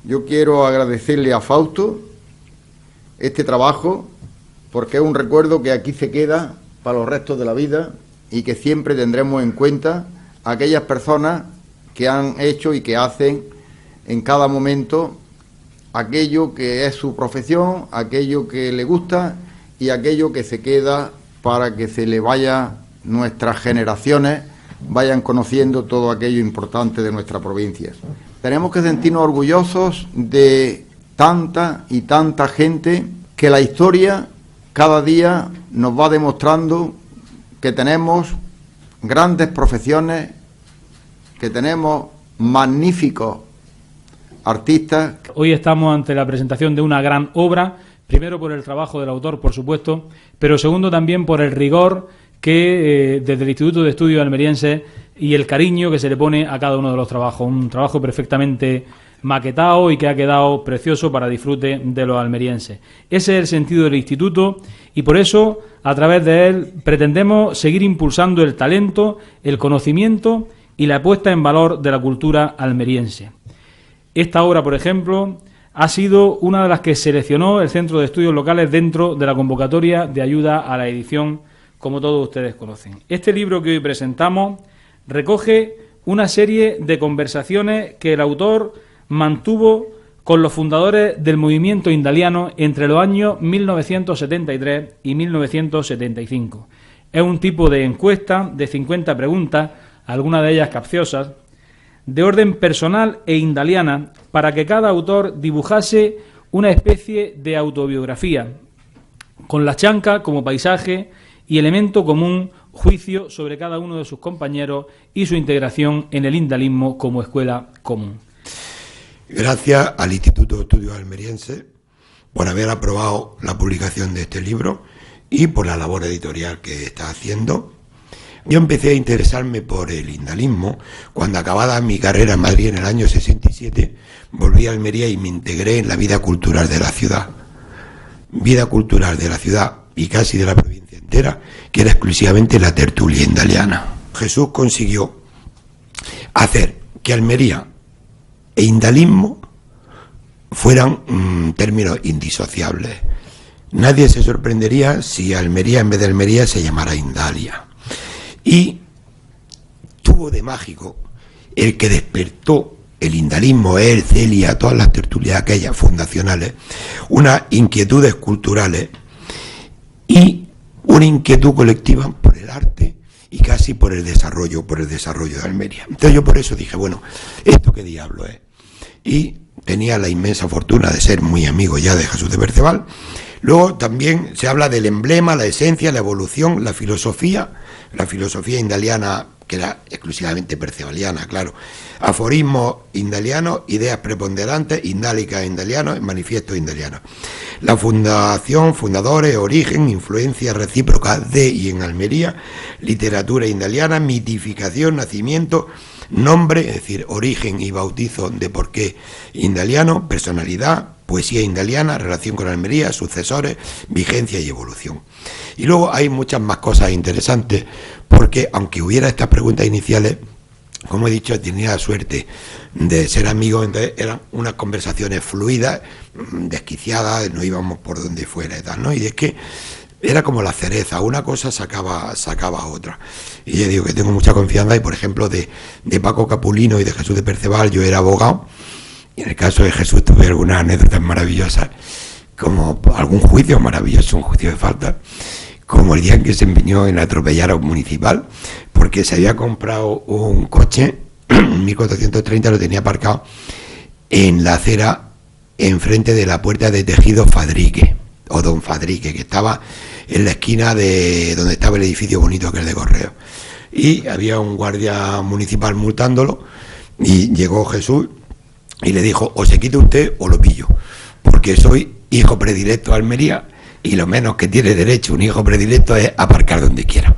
Yo quiero agradecerle a Fausto este trabajo, porque es un recuerdo que aquí se queda para los restos de la vida y que siempre tendremos en cuenta a aquellas personas que han hecho y que hacen en cada momento aquello que es su profesión, aquello que le gusta y aquello que se queda para que se le vaya, nuestras generaciones vayan conociendo todo aquello importante de nuestra provincia. Tenemos que sentirnos orgullosos de tanta y tanta gente que la historia cada día nos va demostrando que tenemos grandes profesiones, que tenemos magníficos artistas. Hoy estamos ante la presentación de una gran obra, primero por el trabajo del autor, por supuesto, pero segundo también por el rigor que desde el Instituto de Estudios Almerienses y el cariño que se le pone a cada uno de los trabajos. Un trabajo perfectamente maquetado y que ha quedado precioso para disfrute de los almerienses. Ese es el sentido del instituto y por eso, a través de él, pretendemos seguir impulsando el talento, el conocimiento y la puesta en valor de la cultura almeriense. Esta obra, por ejemplo, ha sido una de las que seleccionó el Centro de Estudios Locales dentro de la convocatoria de ayuda a la edición, como todos ustedes conocen. Este libro que hoy presentamos recoge una serie de conversaciones que el autor mantuvo con los fundadores del movimiento indaliano entre los años 1973 y 1975. Es un tipo de encuesta de 50 preguntas, algunas de ellas capciosas, de orden personal e indaliana, para que cada autor dibujase una especie de autobiografía, con la chanca como paisaje y elemento común, juicio sobre cada uno de sus compañeros y su integración en el indalismo como escuela común. Gracias al Instituto de Estudios Almerienses por haber aprobado la publicación de este libro y por la labor editorial que está haciendo. Yo empecé a interesarme por el indalismo cuando, acabada mi carrera en Madrid en el año 67, volví a Almería y me integré en la vida cultural de la ciudad. Vida cultural de la ciudad y casi de la provincia entera, que era exclusivamente la tertulia indaliana. Jesús consiguió hacer que Almería e indalismo fueran términos indisociables. Nadie se sorprendería si Almería en vez de Almería se llamara Indalia. Y tuvo de mágico el que despertó el indalismo, él, Celia, todas las tertulias aquellas fundacionales, unas inquietudes culturales y una inquietud colectiva por el arte y casi por el desarrollo de Almería. Entonces yo por eso dije, bueno, ¿esto qué diablo es? Y tenía la inmensa fortuna de ser muy amigo ya de Jesús de Perceval. Luego también se habla del emblema, la esencia, la evolución, la filosofía indaliana, que era exclusivamente percevaliana, claro. Aforismos indalianos, ideas preponderantes, indálicas indalianos, manifiestos indalianos. La fundación, fundadores, origen, influencia recíproca de y en Almería, literatura indaliana, mitificación, nacimiento, nombre, es decir, origen y bautizo de por qué indaliano, personalidad, poesía indaliana, relación con Almería, sucesores, vigencia y evolución. Y luego hay muchas más cosas interesantes, porque aunque hubiera estas preguntas iniciales, como he dicho, tenía la suerte de ser amigos, entonces eran unas conversaciones fluidas, desquiciadas, no íbamos por donde fuera y tal, ¿no? Y es que era como la cereza, una cosa sacaba otra. Y yo digo que tengo mucha confianza, y por ejemplo de Paco Capulino y de Jesús de Perceval yo era abogado, y en el caso de Jesús tuve algunas anécdotas maravillosas, como algún juicio maravilloso, un juicio de falta, como el día en que se empeñó en atropellar a un municipal, porque se había comprado un coche, un 1430, lo tenía aparcado en la acera enfrente de la puerta de Tejido Fadrique, o Don Fadrique, que estaba en la esquina de donde estaba el edificio bonito que es de Correo. Y había un guardia municipal multándolo, y llegó Jesús y le dijo, o se quita usted o lo pillo, porque soy hijo predilecto de Almería y lo menos que tiene derecho un hijo predilecto es aparcar donde quiera.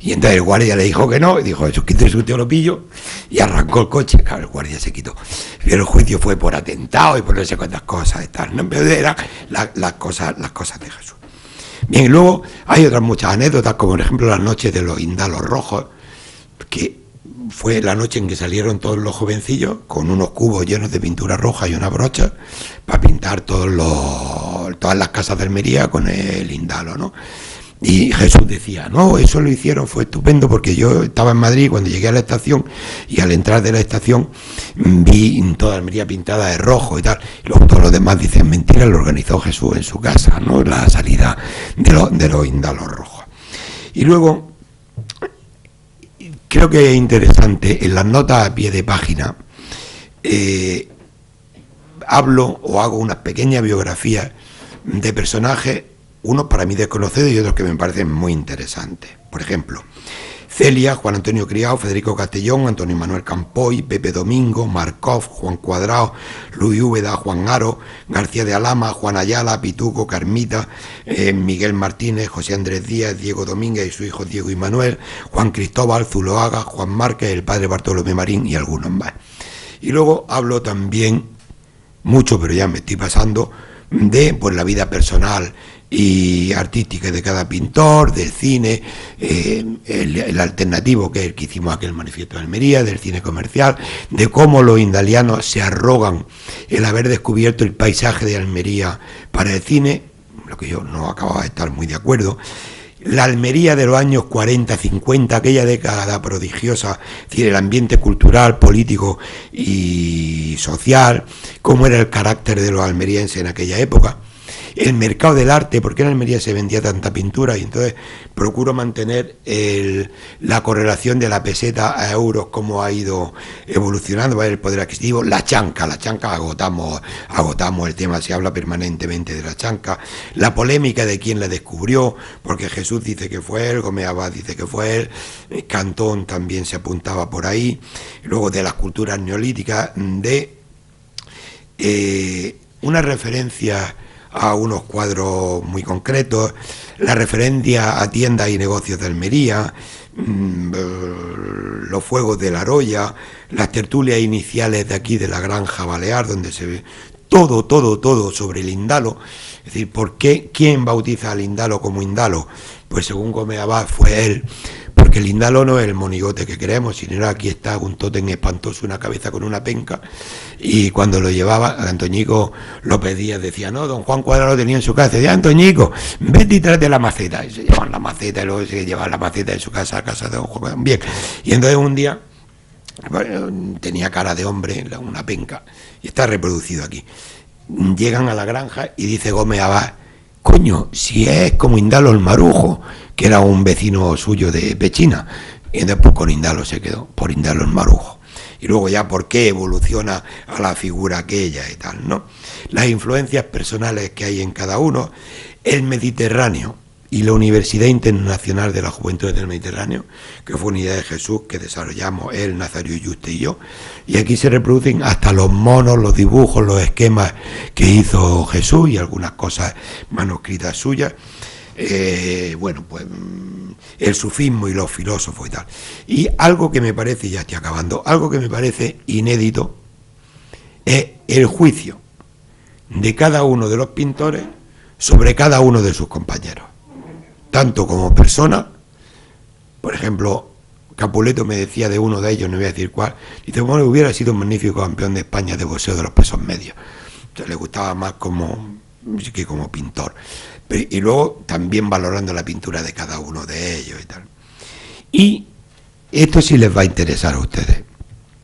Y entonces el guardia le dijo que no, y dijo, eso quítese usted o lo pillo, y arrancó el coche. Claro, el guardia se quitó. Pero el juicio fue por atentado y por no sé cuántas cosas, tal, ¿no? Pero eran las cosas de Jesús. Bien, y luego hay otras muchas anécdotas, como por ejemplo las noches de los indalos rojos, que fue la noche en que salieron todos los jovencillos con unos cubos llenos de pintura roja y una brocha para pintar todas las casas de Almería con el Indalo, ¿no? Y Jesús decía, no, eso lo hicieron, fue estupendo, porque yo estaba en Madrid cuando llegué a la estación, y al entrar de la estación vi toda Almería pintada de rojo y tal. Y luego todos los demás dicen, mentira, lo organizó Jesús en su casa, ¿no? La salida de los Indalos rojos. Y luego, creo que es interesante, en las notas a pie de página, hablo o hago unas pequeñas biografías de personajes, unos para mí desconocidos y otros que me parecen muy interesantes. Por ejemplo, Celia, Juan Antonio Criado, Federico Castellón, Antonio Manuel Campoy, Pepe Domingo, Markov, Juan Cuadrado, Luis Úbeda, Juan Haro, García de Alhama, Juan Ayala, Pituco, Carmita, Miguel Martínez, José Andrés Díaz, Diego Domínguez y sus hijos Diego y Manuel, Juan Cristóbal, Zuloaga, Juan Márquez, el padre Bartolomé Marín y algunos más. Y luego hablo también, mucho, pero ya me estoy pasando, de pues la vida personal y artística de cada pintor, del cine, el alternativo, que es el que hicimos aquel manifiesto de Almería, del cine comercial, de cómo los indalianos se arrogan el haber descubierto el paisaje de Almería para el cine, lo que yo no acababa de estar muy de acuerdo. La Almería de los años 40, 50, aquella década prodigiosa, es decir, el ambiente cultural, político y social, cómo era el carácter de los almerienses en aquella época. El mercado del arte, porque en Almería se vendía tanta pintura, y entonces procuro mantener la correlación de la peseta a euros, cómo ha ido evolucionando el poder adquisitivo. La chanca agotamos el tema, se habla permanentemente de la chanca, la polémica de quién la descubrió, porque Jesús dice que fue él, Gómez Abad dice que fue él, Cantón también se apuntaba por ahí, luego de las culturas neolíticas, de una referencia a unos cuadros muy concretos, la referencia a tiendas y negocios de Almería, los fuegos de la Roya, las tertulias iniciales de aquí de la Granja Balear, donde se ve todo sobre el Indalo. Es decir, ¿por qué? ¿Quién bautiza al Indalo como Indalo? Pues según Gómez Abad fue él, porque el Indalo no es el monigote que queremos, sino aquí está un tótem espantoso, una cabeza con una penca, y cuando lo llevaba, Antoñico lo pedía, decía, no, don Juan Cuadrado lo tenía en su casa, decía, Antoñico, vete y tráete la maceta, y se llevaban la maceta, y luego se llevaban la maceta de su casa a casa de don Juan. Bien, y entonces un día, bueno, tenía cara de hombre, una penca, y está reproducido aquí. Llegan a la granja y dice Gómez Abad, coño, si es como Indalo el Marujo, que era un vecino suyo de Pechina, y después con Indalo se quedó, por Indalo el Marujo. Y luego ya por qué evoluciona a la figura aquella y tal, ¿no? Las influencias personales que hay en cada uno, el Mediterráneo y la Universidad Internacional de la Juventud del Mediterráneo, que fue una idea de Jesús que desarrollamos él, Nazario Yuste y yo, y aquí se reproducen hasta los monos, los dibujos, los esquemas que hizo Jesús y algunas cosas manuscritas suyas. Bueno, pues el sufismo y los filósofos y tal. Y algo que me parece, ya estoy acabando, algo que me parece inédito es el juicio de cada uno de los pintores sobre cada uno de sus compañeros, tanto como persona. Por ejemplo, Capuleto me decía de uno de ellos, no voy a decir cuál, dice, bueno, hubiera sido un magnífico campeón de España de boxeo de los pesos medios. Entonces le gustaba más que como pintor. Y luego también valorando la pintura de cada uno de ellos y tal. Y esto sí les va a interesar a ustedes,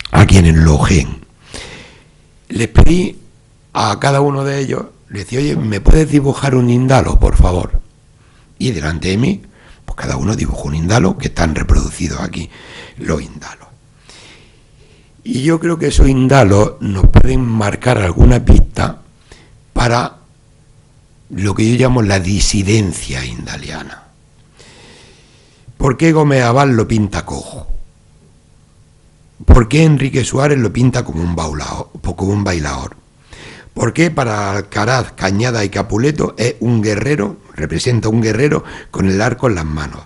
a quienes lo ojeen. Les pedí a cada uno de ellos, les decía, oye, ¿me puedes dibujar un Indalo, por favor? Y delante de mí, pues cada uno dibujó un Indalo, que están reproducidos aquí los Indalos. Y yo creo que esos Indalos nos pueden marcar alguna pista para lo que yo llamo la disidencia indaliana. ¿Por qué Gómez Abad lo pinta cojo? ¿Por qué Enrique Suárez lo pinta como un bailador? ¿Por qué para Alcaraz, Cañada y Capuleto es un guerrero, representa un guerrero con el arco en las manos?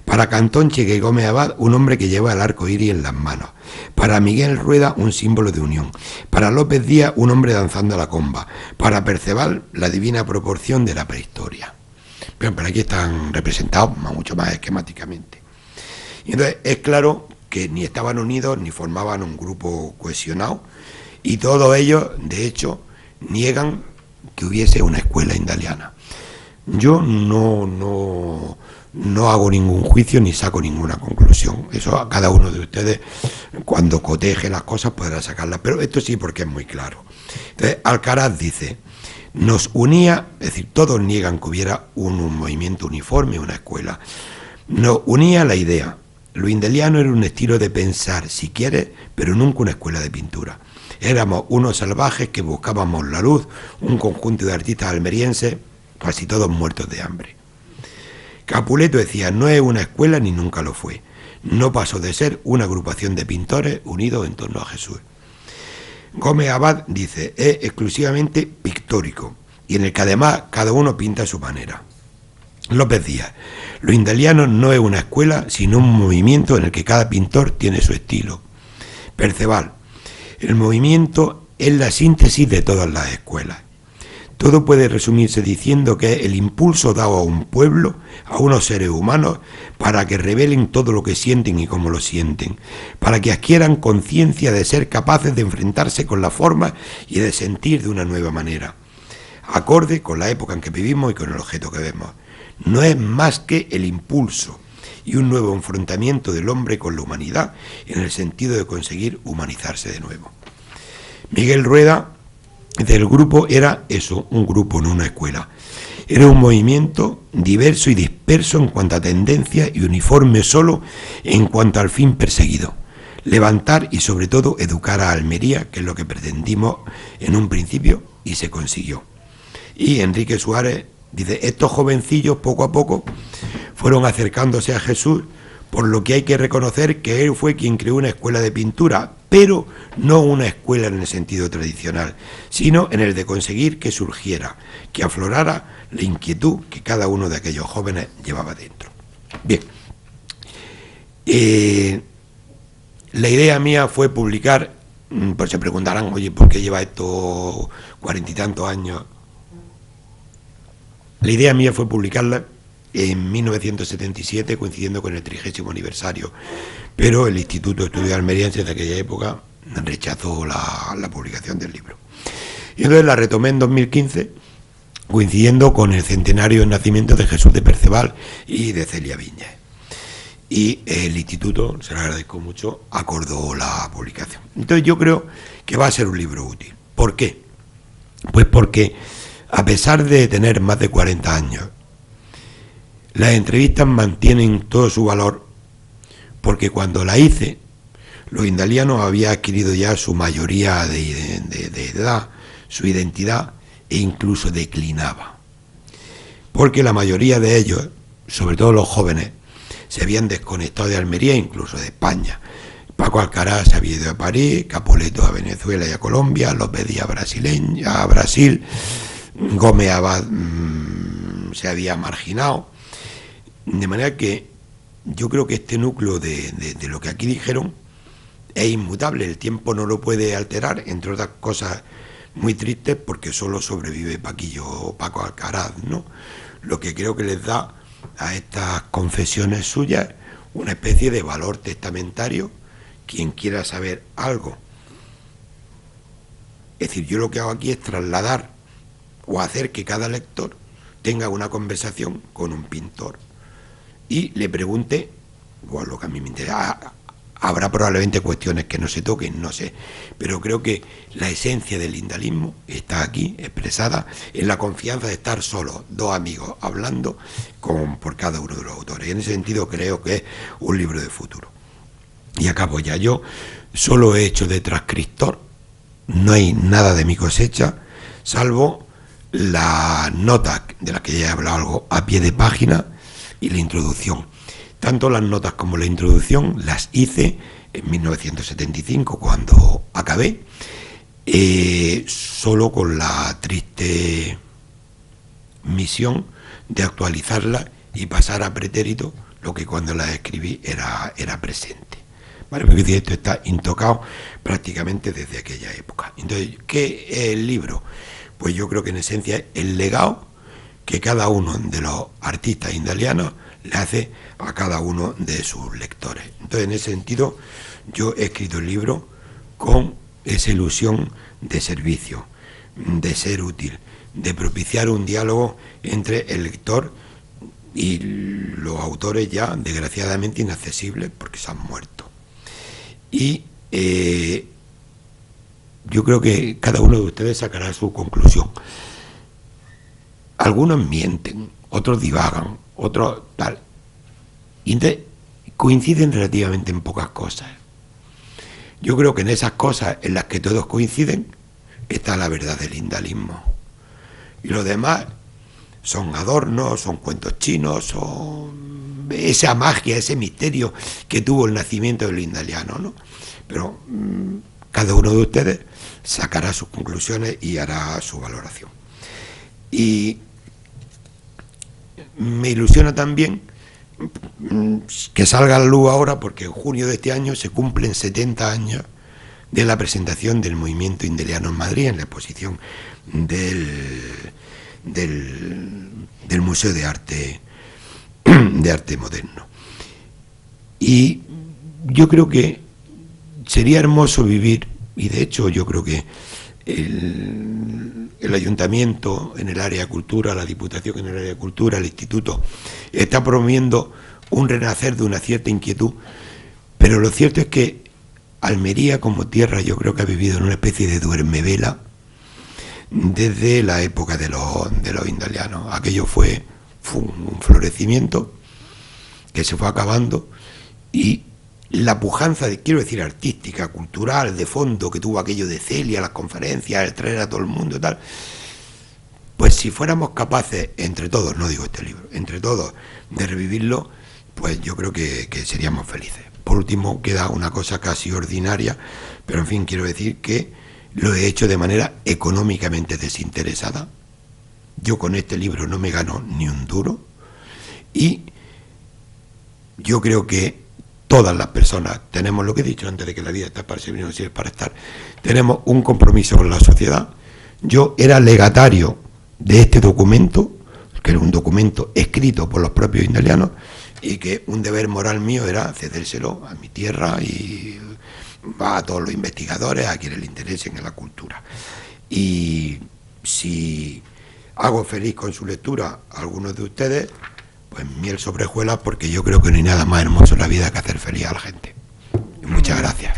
Para Cantón, Cheque y Gómez Abad, un hombre que lleva el arco iris en las manos. Para Miguel Rueda, un símbolo de unión. Para López Díaz, un hombre danzando la comba. Para Perceval, la divina proporción de la prehistoria. Pero aquí están representados mucho más esquemáticamente. Y entonces es claro que ni estaban unidos ni formaban un grupo cohesionado, y todos ellos, de hecho, niegan que hubiese una escuela indaliana. Yo no hago ningún juicio ni saco ninguna conclusión. Eso a cada uno de ustedes, cuando coteje las cosas, podrá sacarlas. Pero esto sí, porque es muy claro. Entonces, Alcaraz dice, nos unía, es decir, todos niegan que hubiera un movimiento uniforme, una escuela. Nos unía la idea. Lo indaliano era un estilo de pensar, si quieres, pero nunca una escuela de pintura. Éramos unos salvajes que buscábamos la luz, un conjunto de artistas almerienses, casi todos muertos de hambre. Capuleto decía, no es una escuela ni nunca lo fue. No pasó de ser una agrupación de pintores unidos en torno a Jesús. Gómez Abad dice, es exclusivamente pictórico, y en el que además cada uno pinta a su manera. López Díaz, lo indaliano no es una escuela, sino un movimiento en el que cada pintor tiene su estilo. Perceval, el movimiento es la síntesis de todas las escuelas. Todo puede resumirse diciendo que es el impulso dado a un pueblo, a unos seres humanos, para que revelen todo lo que sienten y cómo lo sienten, para que adquieran conciencia de ser capaces de enfrentarse con la forma y de sentir de una nueva manera, acorde con la época en que vivimos y con el objeto que vemos. No es más que el impulso y un nuevo enfrentamiento del hombre con la humanidad en el sentido de conseguir humanizarse de nuevo. Miguel Rueda, del grupo, era eso, un grupo, no una escuela. Era un movimiento diverso y disperso en cuanto a tendencia y uniforme solo en cuanto al fin perseguido. Levantar y sobre todo educar a Almería, que es lo que pretendimos en un principio y se consiguió. Y Enrique Suárez dice, estos jovencillos poco a poco fueron acercándose a Jesús, por lo que hay que reconocer que él fue quien creó una escuela de pintura, pero no una escuela en el sentido tradicional, sino en el de conseguir que surgiera, que aflorara la inquietud que cada uno de aquellos jóvenes llevaba dentro. Bien, la idea mía fue publicar, pues se preguntarán, oye, ¿por qué lleva estos 40 y tantos años? La idea mía fue publicarla en 1977, coincidiendo con el 30º aniversario, pero el Instituto de Estudios Almerienses de aquella época rechazó la publicación del libro. Y entonces la retomé en 2015, coincidiendo con el centenario del nacimiento de Jesús de Perceval y de Celia Viñas. Y el Instituto, se lo agradezco mucho, acordó la publicación. Entonces yo creo que va a ser un libro útil. ¿Por qué? Pues porque, a pesar de tener más de 40 años, las entrevistas mantienen todo su valor, porque cuando la hice, los indalianos habían adquirido ya su mayoría de edad, su identidad, e incluso declinaba. Porque la mayoría de ellos, sobre todo los jóvenes, se habían desconectado de Almería, incluso de España. Paco Alcaraz se había ido a París, Capuleto a Venezuela y a Colombia, López Díaz a Brasil, Gómez Abad se había marginado. De manera que yo creo que este núcleo de lo que aquí dijeron es inmutable, el tiempo no lo puede alterar, entre otras cosas muy tristes, porque solo sobrevive Paco Alcaraz, ¿no? Lo que creo que les da a estas confesiones suyas una especie de valor testamentario. Quien quiera saber algo, es decir, yo lo que hago aquí es trasladar o hacer que cada lector tenga una conversación con un pintor y le pregunte, bueno, lo que a mí me interesa. Habrá probablemente cuestiones que no se toquen, no sé, pero creo que la esencia del indalismo está aquí expresada en la confianza de estar solos, dos amigos, hablando por cada uno de los autores. Y en ese sentido creo que es un libro de futuro. Y acabo ya. Yo solo he hecho de transcriptor, no hay nada de mi cosecha, salvo las notas de las que ya he hablado algo a pie de página y la introducción. Tanto las notas como la introducción las hice en 1975, cuando acabé, solo con la triste misión de actualizarla y pasar a pretérito lo que cuando las escribí era presente. Vale, porque esto está intocado prácticamente desde aquella época. Entonces, ¿qué es el libro? Pues yo creo que en esencia es el legado que cada uno de los artistas indalianos le hace a cada uno de sus lectores. Entonces, en ese sentido, yo he escrito el libro con esa ilusión de servicio, de ser útil, de propiciar un diálogo entre el lector y los autores ya desgraciadamente inaccesibles porque se han muerto. Y yo creo que cada uno de ustedes sacará su conclusión. Algunos mienten, otros divagan, otros tal. Y entonces coinciden relativamente en pocas cosas. Yo creo que en esas cosas en las que todos coinciden está la verdad del indalismo. Y lo demás son adornos, son cuentos chinos, son esa magia, ese misterio que tuvo el nacimiento del indaliano, ¿no? Pero cada uno de ustedes sacará sus conclusiones y hará su valoración. Y me ilusiona también que salga a la luz ahora, porque en junio de este año se cumplen 70 años de la presentación del movimiento indeliano en Madrid, en la exposición del Museo de Arte Moderno. Y yo creo que sería hermoso vivir, y de hecho yo creo que el Ayuntamiento en el área de cultura, la Diputación en el área de cultura, el Instituto, está promoviendo un renacer de una cierta inquietud, pero lo cierto es que Almería como tierra yo creo que ha vivido en una especie de duermevela desde la época de los indalianos. Aquello fue un florecimiento que se fue acabando, y la pujanza, quiero decir, artística, cultural, de fondo, que tuvo aquello de Celia, las conferencias, el traer a todo el mundo y tal, pues si fuéramos capaces, entre todos, no digo este libro, entre todos, de revivirlo, pues yo creo que seríamos felices. Por último, queda una cosa casi ordinaria, pero en fin, quiero decir que lo he hecho de manera económicamente desinteresada. Yo con este libro no me gano ni un duro, y yo creo que todas las personas tenemos lo que he dicho antes, de que la vida está para servir, no sirve para estar. Tenemos un compromiso con la sociedad. Yo era legatario de este documento, que era un documento escrito por los propios indalianos, y que un deber moral mío era cedérselo a mi tierra y a todos los investigadores, a quienes les interesen en la cultura. Y si hago feliz con su lectura a algunos de ustedes, pues miel sobre hojuelas, porque yo creo que no hay nada más hermoso en la vida que hacer feliz a la gente. Y muchas gracias.